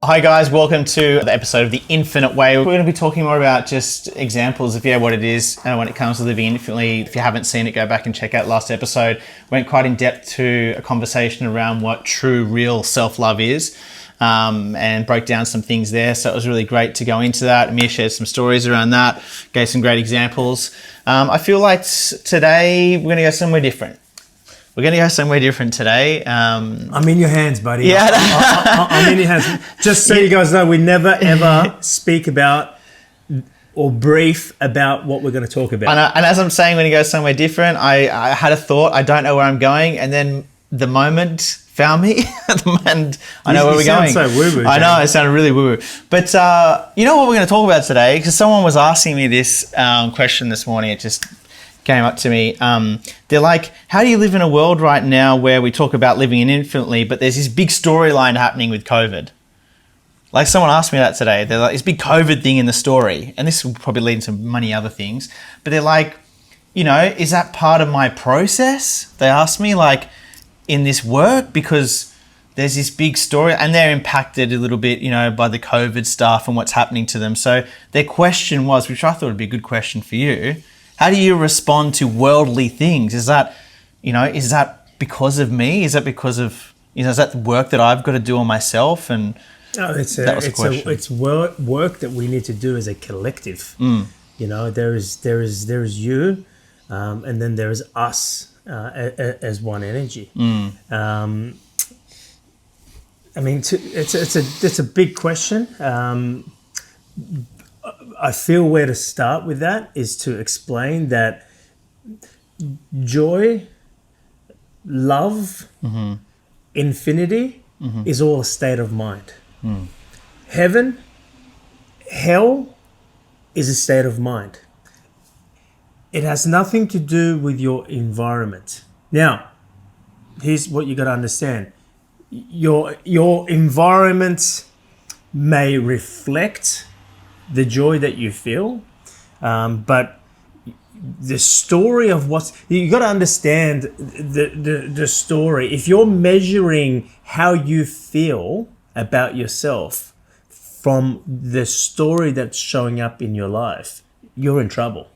Hi guys, welcome to the episode of The Infinite Way. We're going to be talking more about just examples of what it is when it comes to living infinitely. If you haven't seen it, go back and check out last episode. Went quite in depth to a conversation around what true, real self-love is, and broke down some things there. So it was really great to go into that. Amir shared some stories around that, gave some great examples. I feel like today we're going to go somewhere different. We're going to go somewhere different today. I'm in your hands, buddy. Yeah. I'm in your hands. Just so you guys know, we never, ever speak about or brief about what we're going to talk about. And as I'm saying, we're going to go somewhere different, I had a thought. I don't know where I'm going. And then the moment found me. And I know where we're going. You sound so woo-woo. I know, it sounded really woo-woo. But you know what we're going to talk about today? Because someone was asking me this question this morning. It just came up to me. They're like, how do you live in a world right now where we talk about living in infinitely, but there's this big storyline happening with COVID? Like, someone asked me that today. They're like, this big COVID thing in the story, and this will probably lead into many other things, but they're like, you know, is that part of my process? They asked me, like, in this work, because there's this big story and they're impacted a little bit, you know, by the COVID stuff and what's happening to them. So their question was, which I thought would be a good question for you, how do you respond to worldly things? Is that, you know, is that because of me? Is that because of, you know, is that the work that I've got to do on myself? And no, it's work that we need to do as a collective. You know, there is you, and then there is us as one energy. I mean, it's a big question. I feel where to start with that is to explain that joy, love, infinity is all a state of mind. Heaven, hell is a state of mind. It has nothing to do with your environment. Now, here's what you got to understand. Your environment may reflect the joy that you feel, but the story of you got to understand the story. If you're measuring how you feel about yourself from the story that's showing up in your life, you're in trouble.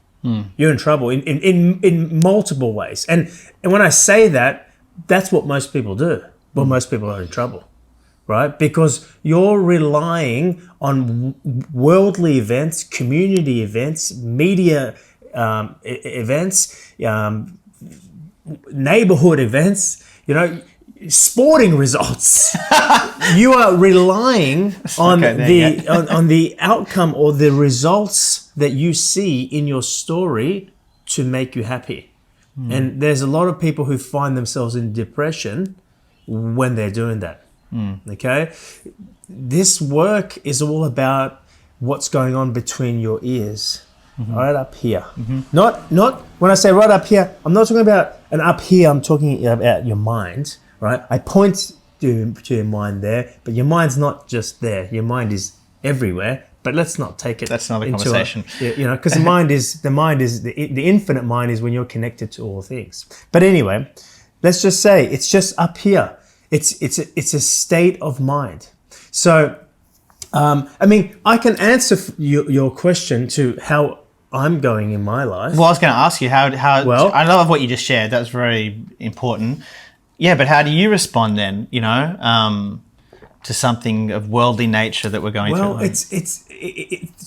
You're in trouble in multiple ways. And when I say that, that's what most people do. Well, most people are in trouble. Right? Because you're relying on worldly events, community events, media events, neighborhood events, you know, sporting results. You are relying on on the outcome or the results that you see in your story to make you happy. And there's a lot of people who find themselves in depression when they're doing that. Okay, this work is all about what's going on between your ears, right up here. Not when I say right up here, I'm not talking about an up here. I'm talking about your mind, right? I point to your mind there, but your mind's not just there. Your mind is everywhere. But let's not take it. That's another conversation. You know, because the mind is the infinite mind is when you're connected to all things. But anyway, let's just say it's just up here. It's a state of mind. So, I mean, I can answer your question to how I'm going in my life. Well, I was going to ask you how. Well, I love what you just shared. That's very important. Yeah, but how do you respond then? You know, to something of worldly nature that we're going through. Well, it's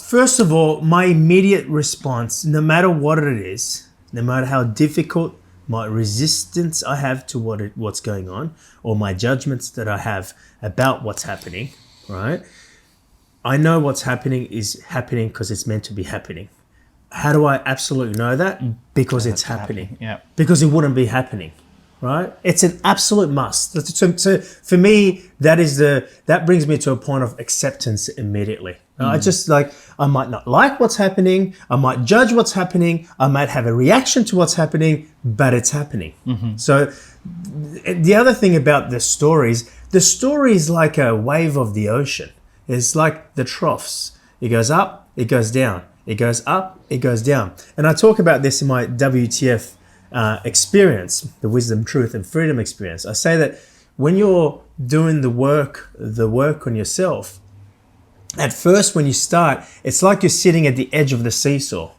first of all, my immediate response, no matter what it is, no matter how difficult my resistance I have to what's going on, or my judgments that I have about what's happening, right? I know what's happening is happening because it's meant to be happening. How do I absolutely know that? Because it's happening. Yeah. Because it wouldn't be happening, right? It's an absolute must. So for me, that brings me to a point of acceptance immediately. I just I might not like what's happening. I might judge what's happening. I might have a reaction to what's happening, but it's happening. So the other thing about the story is like a wave of the ocean. It's like the troughs. It goes up, it goes down. It goes up, it goes down. And I talk about this in my WTF experience, the wisdom, truth, and freedom experience. I say that when you're doing the work on yourself, At first, when you start, it's like you're sitting at the edge of the seesaw.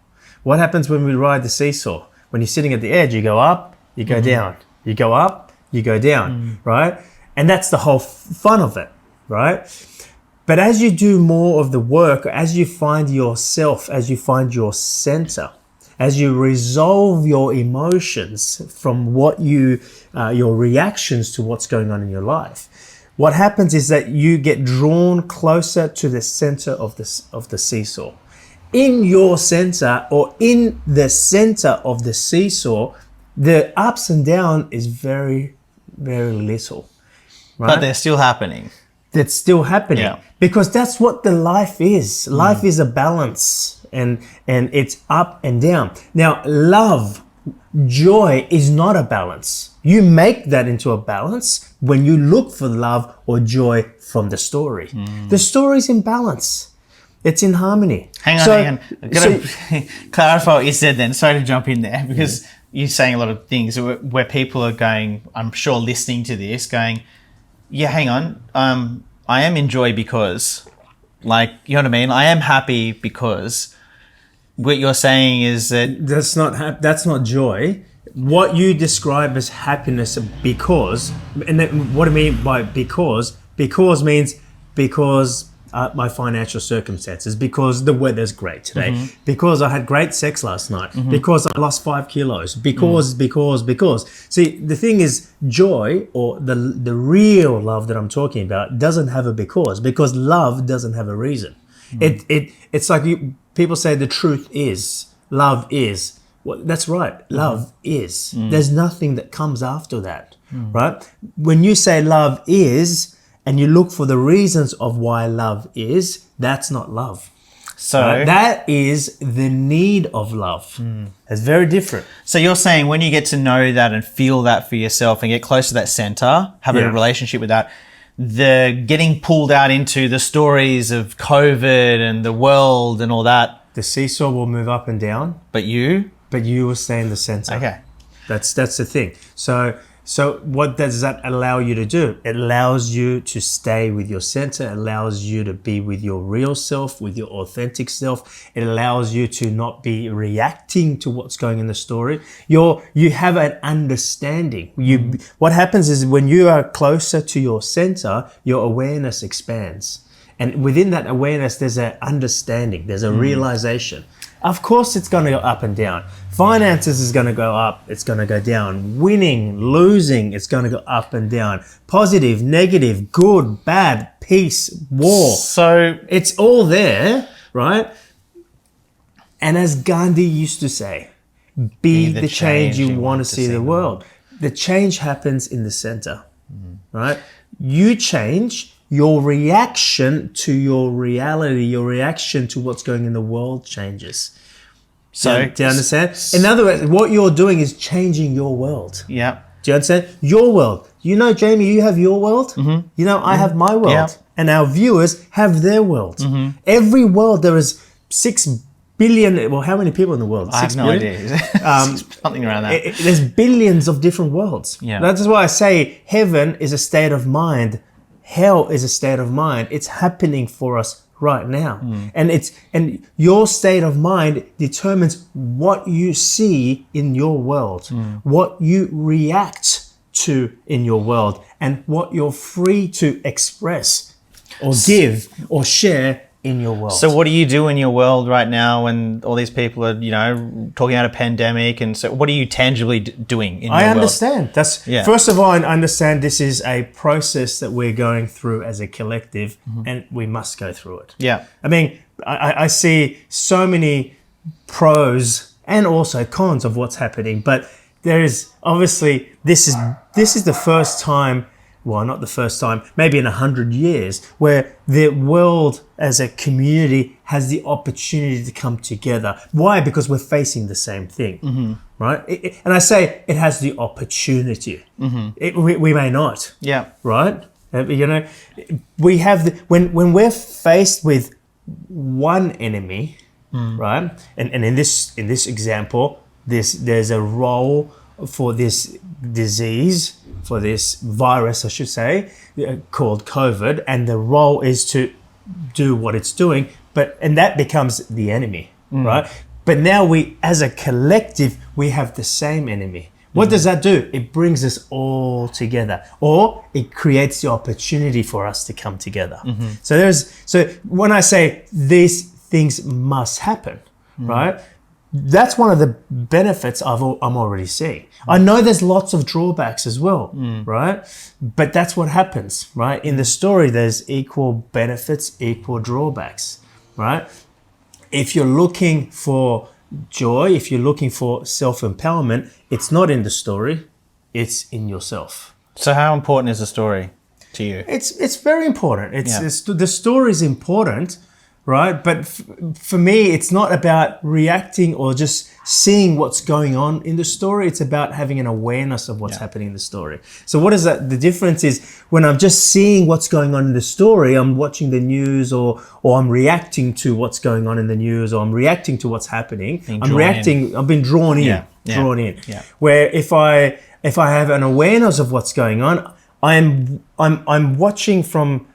What happens when we ride the seesaw? When you're sitting at the edge, you go up, you go down. You go up, you go down, right? And that's the whole fun of it, right? But as you do more of the work, as you find yourself, as you find your center, as you resolve your emotions from what your reactions to what's going on in your life, what happens is that you get drawn closer to the center of the seesaw. In your center, or in the center of the seesaw, the ups and down is very, very little. Right? But they're still happening. That's still happening. Yeah. Because that's what the life is. Life is a balance, and it's up and down. Now, love, joy is not a balance. You make that into a balance when you look for love or joy from the story. The story's in balance. It's in harmony. Hang on. I've got to clarify what you said then. Sorry to jump in there, because you're saying a lot of things where people are going, I'm sure, listening to this, going, yeah, hang on. I am in joy because, like, you know what I mean? I am happy because what you're saying is that... That's not joy. What you describe as happiness because, and then what I mean by because means because my financial circumstances, because the weather's great today, because I had great sex last night, because I lost 5 kilos, because. See, the thing is, joy, or the real love that I'm talking about, doesn't have a because love doesn't have a reason. It's like people say the truth is, love is. Well, that's right. Love is. There's nothing that comes after that, right? When you say love is, and you look for the reasons of why love is, that's not love. So right? That is the need of love. It's very different. So you're saying when you get to know that and feel that for yourself and get close to that center, have a relationship with that, the getting pulled out into the stories of COVID and the world and all that. The seesaw will move up and down. But you will stay in the center. Okay. That's the thing. So what does that allow you to do? It allows you to stay with your center. It allows you to be with your real self, with your authentic self. It allows you to not be reacting to what's going in the story. You have an understanding. What happens is when you are closer to your center, your awareness expands. And within that awareness, there's an understanding. There's a realization. Of course, it's going to go up and down. Finances is going to go up. It's going to go down. Winning, losing, it's going to go up and down. Positive, negative, good, bad, peace, war. So it's all there, right? And as Gandhi used to say, be the change you want to see in the world. The change happens in the center, right? You change. Your reaction to your reality, your reaction to what's going in the world changes. So, do you understand? In other words, what you're doing is changing your world. Yeah. Do you understand? Your world. You know, Jamie, you have your world. You know, I have my world. Yeah. And our viewers have their world. Every world, there is 6 billion. Well, how many people in the world? I have no idea. Something around that. There's billions of different worlds. Yeah. That's why I say heaven is a state of mind. Hell is a state of mind. It's happening for us right now. And your state of mind determines what you see in your world, what you react to in your world, and what you're free to express or give or share in your world. So what do you do in your world right now when all these people are, talking about a pandemic? And so what are you tangibly doing in your world? I understand. First of all, I understand this is a process that we're going through as a collective, and we must go through it. Yeah. I mean, I see so many pros and also cons of what's happening, but there is obviously, this is the first time, well, not the first time, maybe in 100 years, where the world as a community has the opportunity to come together. Why? Because we're facing the same thing, right? And I say it has the opportunity. We may not. Yeah. Right? We have when we're faced with one enemy, right? And in this example, there's a role for this disease, for this virus, I should say, called COVID, and the role is to do what it's doing, and that becomes the enemy, right? But now we, as a collective, we have the same enemy. What does that do? It brings us all together, or it creates the opportunity for us to come together. So when I say these things must happen, right? That's one of the benefits I'm already seeing. I know there's lots of drawbacks as well, right? But that's what happens, right? In the story, there's equal benefits, equal drawbacks, right? If you're looking for joy, if you're looking for self-empowerment, it's not in the story, it's in yourself. So how important is the story to you? It's very important. The story is important, right? But for me, it's not about reacting or just seeing what's going on in the story. It's about having an awareness of what's happening in the story. So what is that? The difference is when I'm just seeing what's going on in the story, I'm watching the news or I'm reacting to what's going on in the news, or I'm reacting to what's happening. I've been drawn in. Yeah. Where if I have an awareness of what's going on, I'm watching from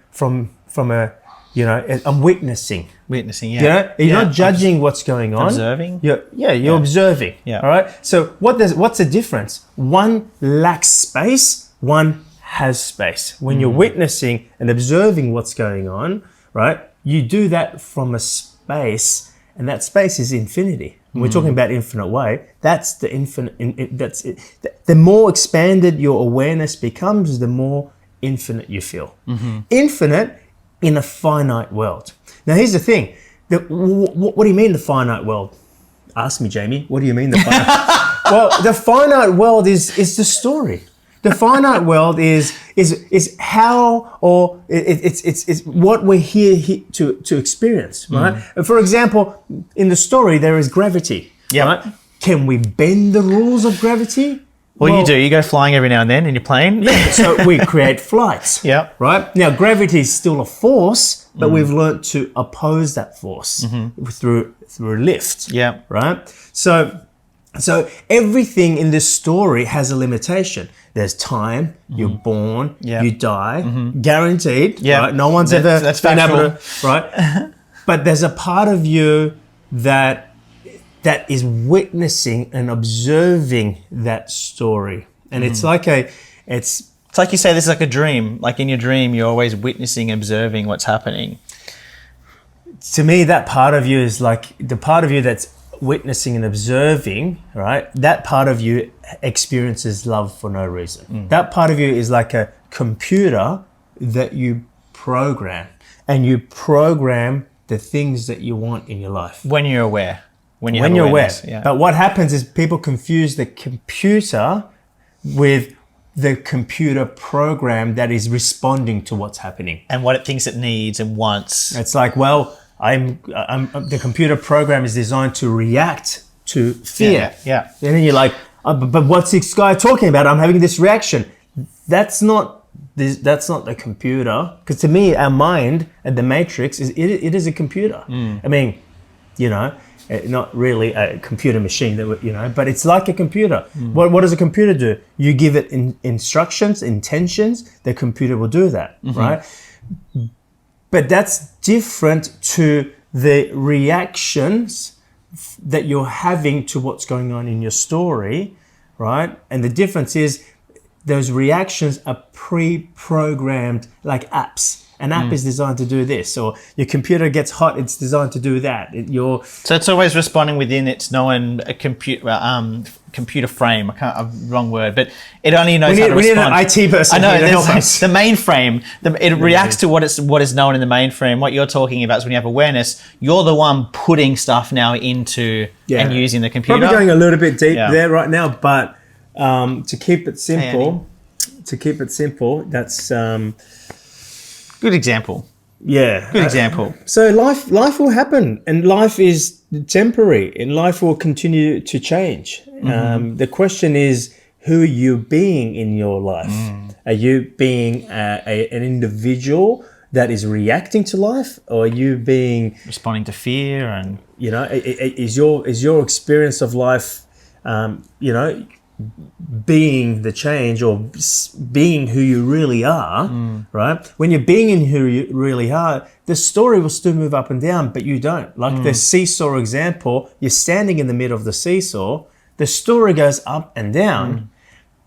a, I'm witnessing. Yeah. You're not judging what's going on. Observing. You're observing. Yeah. All right. So what's the difference? One lacks space. One has space. When you're witnessing and observing what's going on, right? You do that from a space, and that space is infinity. When we're talking about infinite way, that's the infinite. That's it. The more expanded your awareness becomes, the more infinite you feel. Infinite in a finite world. Now, here's the thing. What do you mean the finite world? Ask me, Jamie. What do you mean the finite? Well, the finite world is the story. The finite world is how, or it's what we're here to experience, right? For example, in the story, there is gravity. Right? Can we bend the rules of gravity? Well, you do. You go flying every now and then in your plane. Yeah, so we create flights. Right? Now, gravity is still a force, but we've learned to oppose that force through lift. Yeah. Right? So everything in this story has a limitation. There's time, you're born, you die, guaranteed. Right? No one's ever been able to, right? But there's a part of you that is witnessing and observing that story. And it's like it's like you say, this is like a dream. Like in your dream, you're always witnessing, observing what's happening. To me, that part of you is like the part of you that's witnessing and observing, right? That part of you experiences love for no reason. That part of you is like a computer that you program, and you program the things that you want in your life. When you're aware. When you're aware. Yeah. But what happens is people confuse the computer with the computer program that is responding to what's happening. And what it thinks it needs and wants. It's like, well, the computer program is designed to react to fear. Yeah. And then you're like, but what's this guy talking about? I'm having this reaction. That's not the computer. Because to me, our mind and the matrix it is a computer. I mean, not really a computer machine but it's like a computer. What does a computer do? You give it instructions, intentions, the computer will do that, right? But that's different to the reactions that you're having to what's going on in your story, right? And the difference is those reactions are pre-programmed, like apps. An app is designed to do this, or your computer gets hot, it's designed to do that. So it's always responding within its known computer frame. Wrong word, but it only knows how to respond. We need an IT person. I know, to help us. The mainframe. It reacts to what is known in the mainframe. What you're talking about is when you have awareness, you're the one putting stuff now into and using the computer. Probably going a little bit deep there right now, but to keep it simple, that's. Good example. Yeah. Good example. So life will happen, and life is temporary, and life will continue to change. The question is, who are you being in your life? Are you being an individual that is reacting to life, or are you being responding to fear? And is your experience of life, being the change or being who you really are, right? When you're being in who you really are, the story will still move up and down, but you don't. Like the seesaw example, you're standing in the middle of the seesaw, the story goes up and down,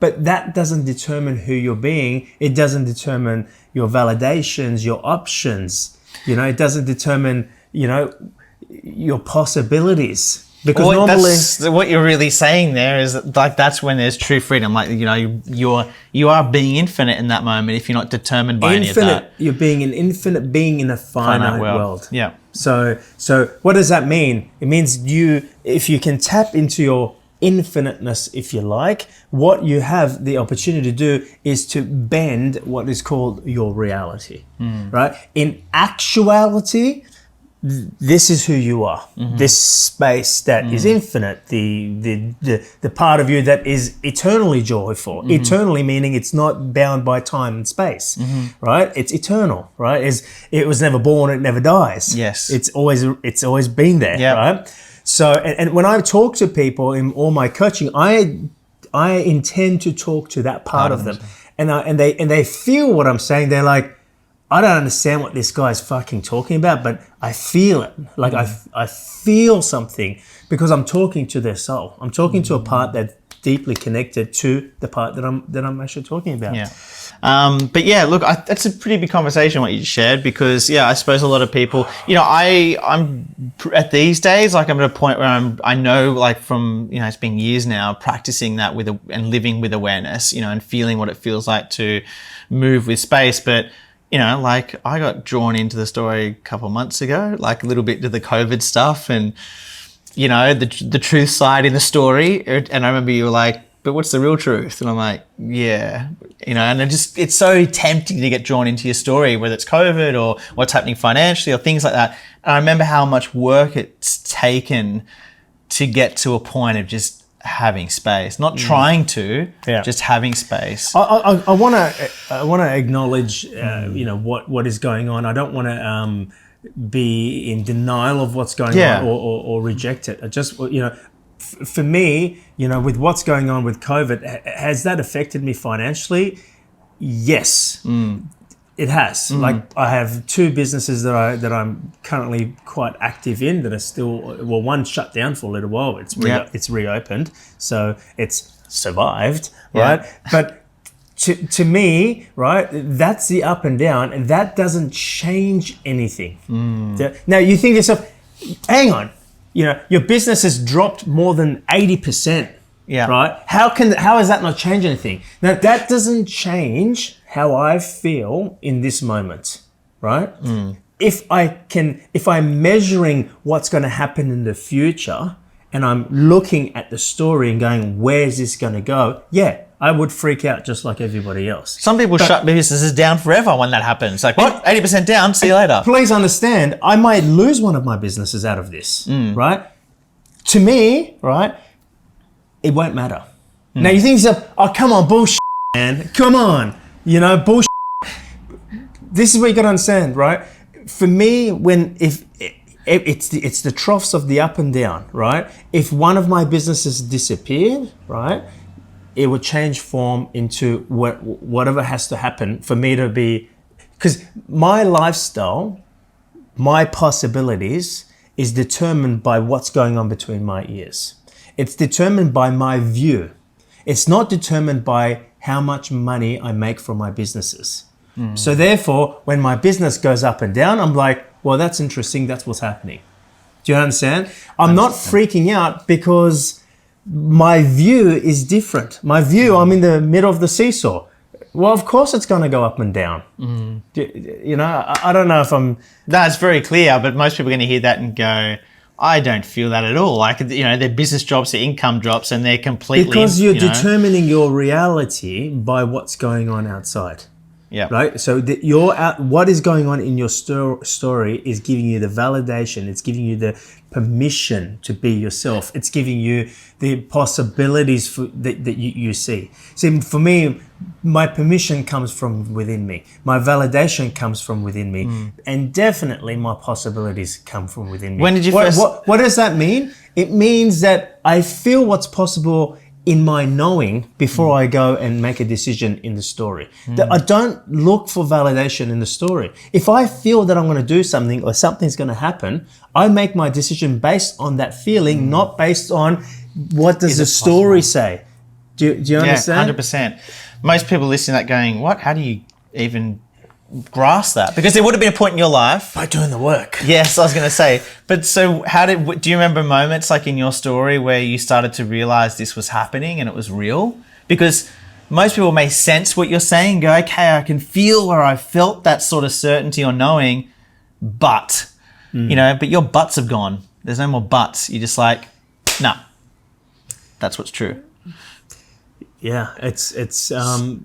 but that doesn't determine who you're being. It doesn't determine your validations, your options. It doesn't determine, your possibilities. Because Well, normally, that's what you're really saying there is like that's when there's true freedom. Like you are being infinite in that moment if you're not determined by any of that. you're being an infinite being in a finite world. Yeah. So what does that mean? It means if you can tap into your infiniteness, if you like, what you have the opportunity to do is to bend what is called your reality, right? In actuality, this is who you are. This space that is infinite, the part of you that is eternally joyful. Eternally meaning it's not bound by time and space, right? It's eternal, right? It was never born, it never dies. Yes, it's always been there, right? So, and when I talk to people in all my coaching, I intend to talk to that part of them, and they feel what I'm saying. They're like, I don't understand what this guy's fucking talking about, but I feel it. Like I feel something because I'm talking to their soul. I'm talking to a part that's deeply connected to the part that I'm actually talking about. Yeah. But yeah, look, that's a pretty big conversation what you just shared because I suppose a lot of people, I'm at these days, like I'm at a point where I know like from, it's been years now practicing that and living with awareness, and feeling what it feels like to move with space. But like I got drawn into the story a couple of months ago, like a little bit to the COVID stuff and, the truth side in the story. And I remember you were like, but what's the real truth? And I'm like, yeah, and it's so tempting to get drawn into your story, whether it's COVID or what's happening financially or things like that. And I remember how much work it's taken to get to a point of just having space, not trying to, just having space. I want to acknowledge, what is going on. I don't want to be in denial of what's going on or reject it. I just, for me, with what's going on with COVID, has that affected me financially? Yes, it has. Like I have two businesses that I'm currently quite active in that are still, one shut down for a little while. It's reopened, so it's survived, right? But to me, right, that's the up and down, and that doesn't change anything. Now you think to yourself, hang on, your business has dropped more than 80%. Yeah. Right? How does that not change anything? Now that doesn't change how I feel in this moment, right? If I'm measuring what's going to happen in the future and I'm looking at the story and going, where's this going to go? Yeah, I would freak out just like everybody else. Some people shut businesses down forever when that happens. Like, what? 80% down, see you later. Please understand, I might lose one of my businesses out of this, right? To me, right, it won't matter. Now you think to yourself, oh, come on, bullshit, man. Come on. Bullshit. This is what you got to understand, right? For me, if it's the troughs of the up and down, right? If one of my businesses disappeared, right, it would change form into whatever has to happen for me to be, because my lifestyle, my possibilities is determined by what's going on between my ears. It's determined by my view. It's not determined by how much money I make from my businesses. So therefore, when my business goes up and down, I'm like, well, that's interesting. That's what's happening. Do you understand? I'm not freaking out because my view is different. My view, I'm in the middle of the seesaw. Well, of course it's going to go up and down. I don't know if I'm... No, it's very clear, but most people are going to hear that and go, I don't feel that at all. Like, their business drops, their income drops, and they're completely... Because you're determining your reality by what's going on outside. Yeah. Right? So what is going on in your story is giving you the validation. It's giving you the permission to be yourself. It's giving you the possibilities that you see. See, for me, my permission comes from within me. My validation comes from within me. And definitely my possibilities come from within me. When did you what does that mean? It means that I feel what's possible in my knowing before I go and make a decision in the story. That I don't look for validation in the story. If I feel that I'm going to do something or something's going to happen, I make my decision based on that feeling, not based on what does the story say. Do you understand? 100%. Most people listening to that going, what? How do you even grasp that? Because there would have been a point in your life. By doing the work. Yes, I was going to say. But so do you remember moments like in your story where you started to realize this was happening and it was real? Because most people may sense what you're saying, go, okay, I can feel where I felt that sort of certainty or knowing, but, but your buts have gone. There's no more buts. You're just like, nah, that's what's true. Yeah, it's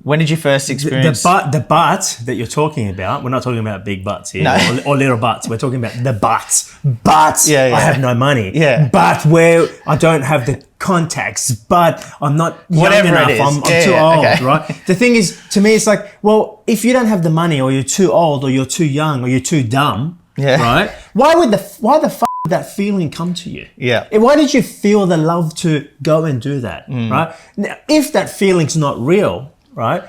when did you first experience the butt that you're talking about? We're not talking about big butts here or little butts. We're talking about the butts. But I have no money. Yeah. But where I don't have the contacts. But I'm not young enough. I'm too old, okay. Right? The thing is, to me, it's like, well, if you don't have the money, or you're too old, or you're too young, or you're too dumb, right? Why the fuck did that feeling come to you? Yeah. Why did you feel the love to go and do that? Right? Now, if that feeling's not real, right,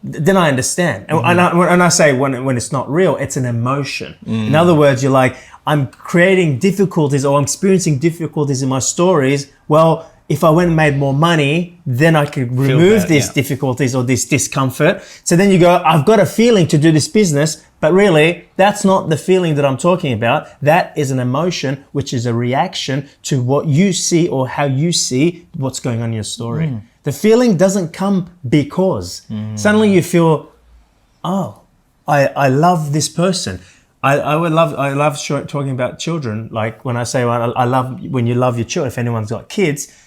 then I understand. And I say when it's not real, it's an emotion. In other words, you're like, I'm creating difficulties or I'm experiencing difficulties in my stories. Well, if I went and made more money, then I could remove these difficulties or this discomfort. So then you go, I've got a feeling to do this business, but really that's not the feeling that I'm talking about. That is an emotion, which is a reaction to what you see or how you see what's going on in your story. The feeling doesn't come because suddenly you feel, oh, I love this person. I love talking about children. Like when I say, well, I love when you love your children. If anyone's got kids,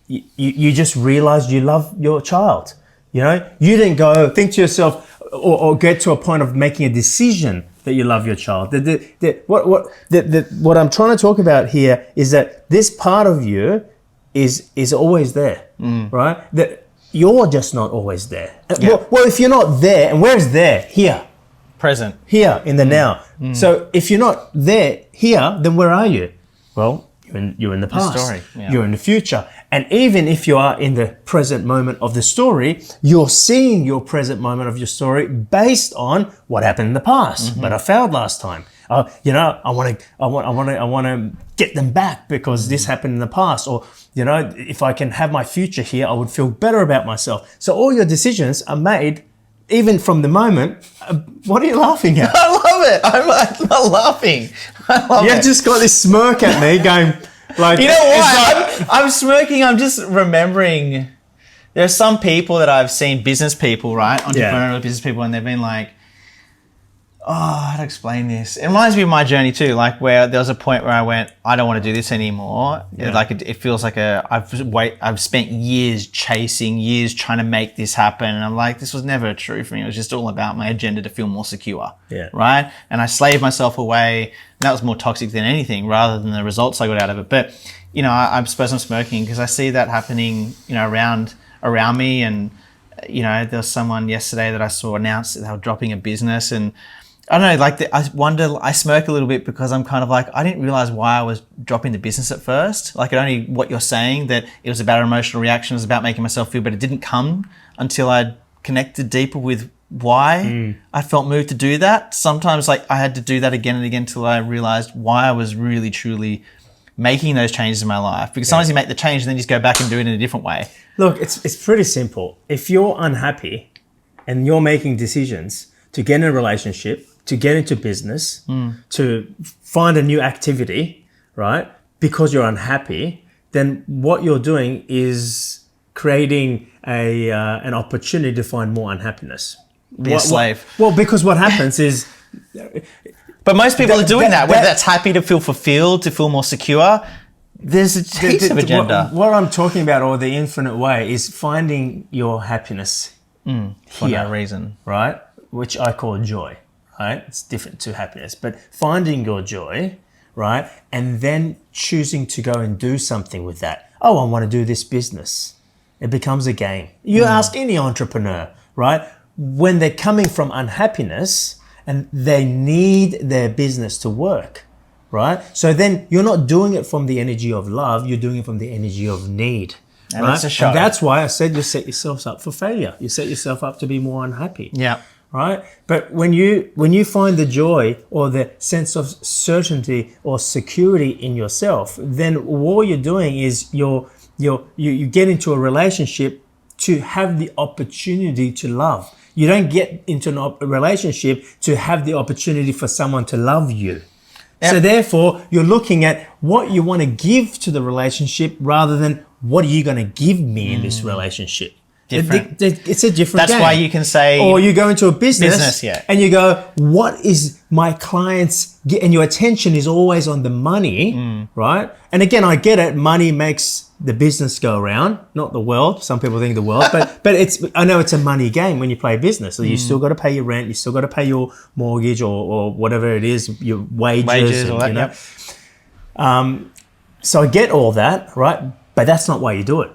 you just realize you love your child. You didn't go think to yourself or get to a point of making a decision that you love your child. What I'm trying to talk about here is that this part of you is always there, right? That you're just not always there. Yeah. Well, if you're not there, and where's there? Here. Present. Here in the now. So if you're not there here, then where are you? Well, you're in the past. The story. Yeah. You're in the future. And even if you are in the present moment of the story, you're seeing your present moment of your story based on what happened in the past. But I failed last time. I want to get them back because this happened in the past. Or, if I can have my future here, I would feel better about myself. So all your decisions are made even from the moment. What are you laughing at? I love it. I'm not laughing. I love it. You've just got this smirk at me going, like... You know why? I'm smirking. I'm just remembering there are some people that I've seen, business people, right? Entrepreneurial business people, and they've been like, how to explain this? It reminds me of my journey too, like where there was a point where I went, I don't want to do this anymore. Yeah. Like it feels like I've spent years chasing, years trying to make this happen. And I'm like, this was never true for me. It was just all about my agenda to feel more secure. Yeah. Right. And I slaved myself away. And that was more toxic than anything rather than the results I got out of it. But, I suppose I'm smirking because I see that happening, around me. And, there was someone yesterday that I saw announce that they were dropping a business, and I don't know, I smirk a little bit because I'm kind of like, I didn't realize why I was dropping the business at first. Like what you're saying, that it was about an emotional reaction, it was about making myself feel, but it didn't come until I connected deeper with why I felt moved to do that. Sometimes I had to do that again and again till I realized why I was really, truly making those changes in my life. Because sometimes you make the change and then you just go back and do it in a different way. Look, it's pretty simple. If you're unhappy and you're making decisions to get in a relationship, to get into business, to find a new activity, right? Because you're unhappy, then what you're doing is creating an opportunity to find more unhappiness. Be a slave. Well, because what happens is... But most people are doing that, whether that's happy to feel fulfilled, to feel more secure. There's a heaps of agenda. What I'm talking about, or the infinite way, is finding your happiness for no reason. Right? Which I call joy. Right? It's different to happiness, but finding your joy, right? And then choosing to go and do something with that. Oh, I want to do this business. It becomes a game. You ask any entrepreneur, right? When they're coming from unhappiness and they need their business to work, right? So then you're not doing it from the energy of love, you're doing it from the energy of need, And that's a show. And that's why I said you set yourself up for failure. You set yourself up to be more unhappy. Yeah. Right? But when you find the joy or the sense of certainty or security in yourself, then all you're doing is you get into a relationship to have the opportunity to love. You don't get into a relationship to have the opportunity for someone to love you. Yep. So therefore, you're looking at what you want to give to the relationship rather than what are you going to give me in this relationship. Different. It's a different That's game. why you can say... Or you go into a business yeah. and you go, what is my client's... And your attention is always on the money, right? And again, I get it. Money makes the business go around, not the world. Some people think the world, but I know it's a money game when you play business. So you still got to pay your rent. You still got to pay your mortgage or whatever it is, your wages and, all that, you know. Yep. So I get all that, right? But that's not why you do it.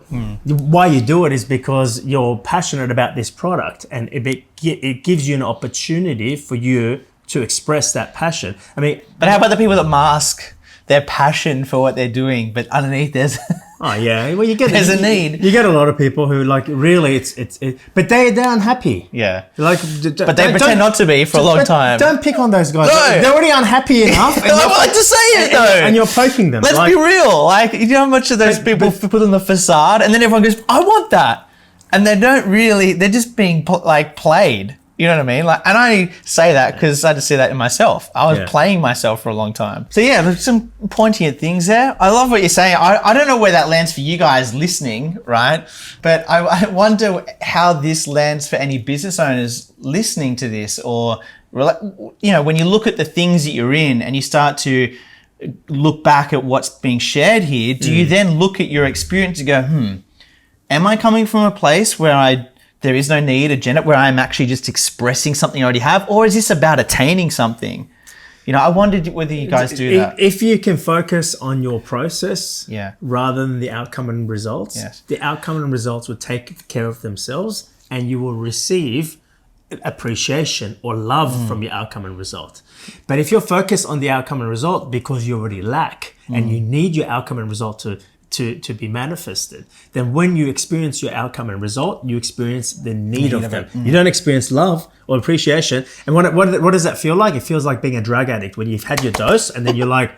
Why you do it is because you're passionate about this product, and it gives you an opportunity for you to express that passion. I mean, but how about the people that mask their passion for what they're doing, but underneath there's... Oh yeah, well there's a need. You get a lot of people who like really but they're unhappy. Yeah, like, but they pretend not to be for a long time. Don't pick on those guys. No. They're already unhappy enough. I don't like to say it though. And you're poking them. Let's be real. Like, you know how much of those people put on the facade, and then everyone goes, "I want that," and they don't really. They're just being played. You know what I mean? Like, and I say that because I just see that in myself. I was playing myself for a long time. So yeah, there's some pointing at things there. I love what you're saying. I don't know where that lands for you guys listening, right? But I wonder how this lands for any business owners listening to this, or, you know, when you look at the things that you're in and you start to look back at what's being shared here, do you then look at your experience and go, am I coming from a place where there is no need, agenda, where I'm actually just expressing something I already have? Or is this about attaining something? You know, I wondered whether you guys do that. If you can focus on your process rather than the outcome and results, the outcome and results will take care of themselves, and you will receive appreciation or love from your outcome and result. But if you're focused on the outcome and result because you already lack and you need your outcome and result to be manifested, then when you experience your outcome and result, you experience the need of them. You don't experience love or appreciation. And what does that feel like? It feels like being a drug addict when you've had your dose and then you're like,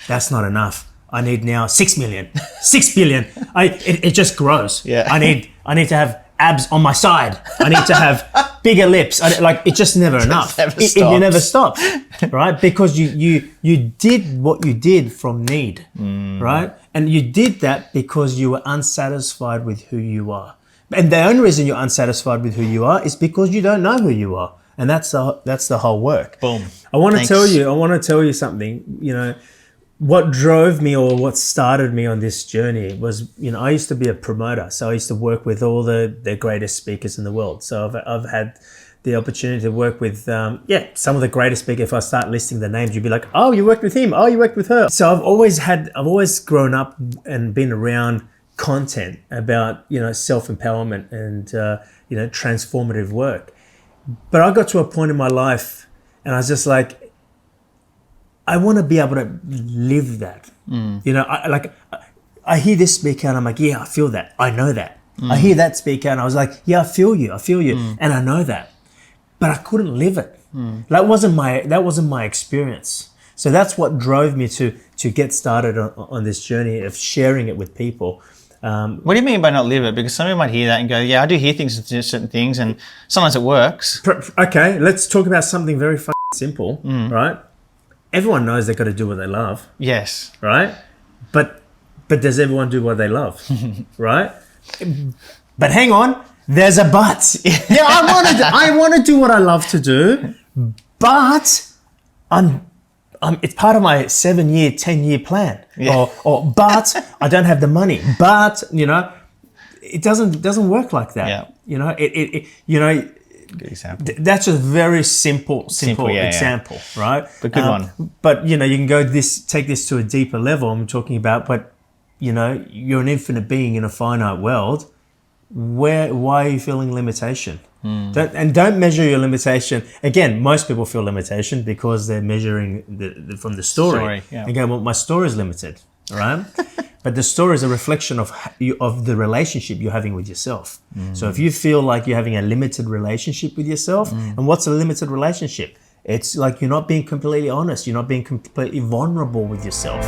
that's not enough. I need now 6 million, 6 billion. It just grows. Yeah. I need to have abs on my side. I need to have bigger lips. It just never enough. You never stop, right? Because you did what you did from need, right? And you did that because you were unsatisfied with who you are. And the only reason you're unsatisfied with who you are is because you don't know who you are. And that's the whole work. Boom. I want to tell you something, you know. What drove me or what started me on this journey was, you know, I used to be a promoter. So I used to work with all the greatest speakers in the world. So I've had the opportunity to work with, some of the greatest speakers. If I start listing the names, you'd be like, oh, you worked with him. Oh, you worked with her. So I've always grown up and been around content about, you know, self-empowerment and, you know, transformative work. But I got to a point in my life and I was just like, I want to be able to live that. You know, I hear this speaker and I'm like, yeah, I feel that. I know that. I hear that speaker and I was like, yeah, I feel you. And I know that. But I couldn't live it. That wasn't my experience. So that's what drove me to get started on this journey of sharing it with people. What do you mean by not live it? Because some people might hear that and go, yeah, I do hear things and certain things, and sometimes it works. Okay, let's talk about something very simple, right? Everyone knows they've got to do what they love. Yes. Right? But does everyone do what they love? Right? But hang on, there's a but. Yeah, I want to do what I love to do, but it's part of my 7-year, 10-year plan. Yeah. Or but I don't have the money. But, you know, it doesn't work like that. Yeah. You know, you know, good example. That's a very simple example, right? But good one. But you know, you can take this to a deeper level. I'm talking about, but you know, you're an infinite being in a finite world. Why are you feeling limitation? Don't measure your limitation. Again, most people feel limitation because they're measuring from the story. And go, well, my story is limited, right? But the story is a reflection of the relationship you're having with yourself. So if you feel like you're having a limited relationship with yourself, and what's a limited relationship? It's like you're not being completely honest. You're not being completely vulnerable with yourself.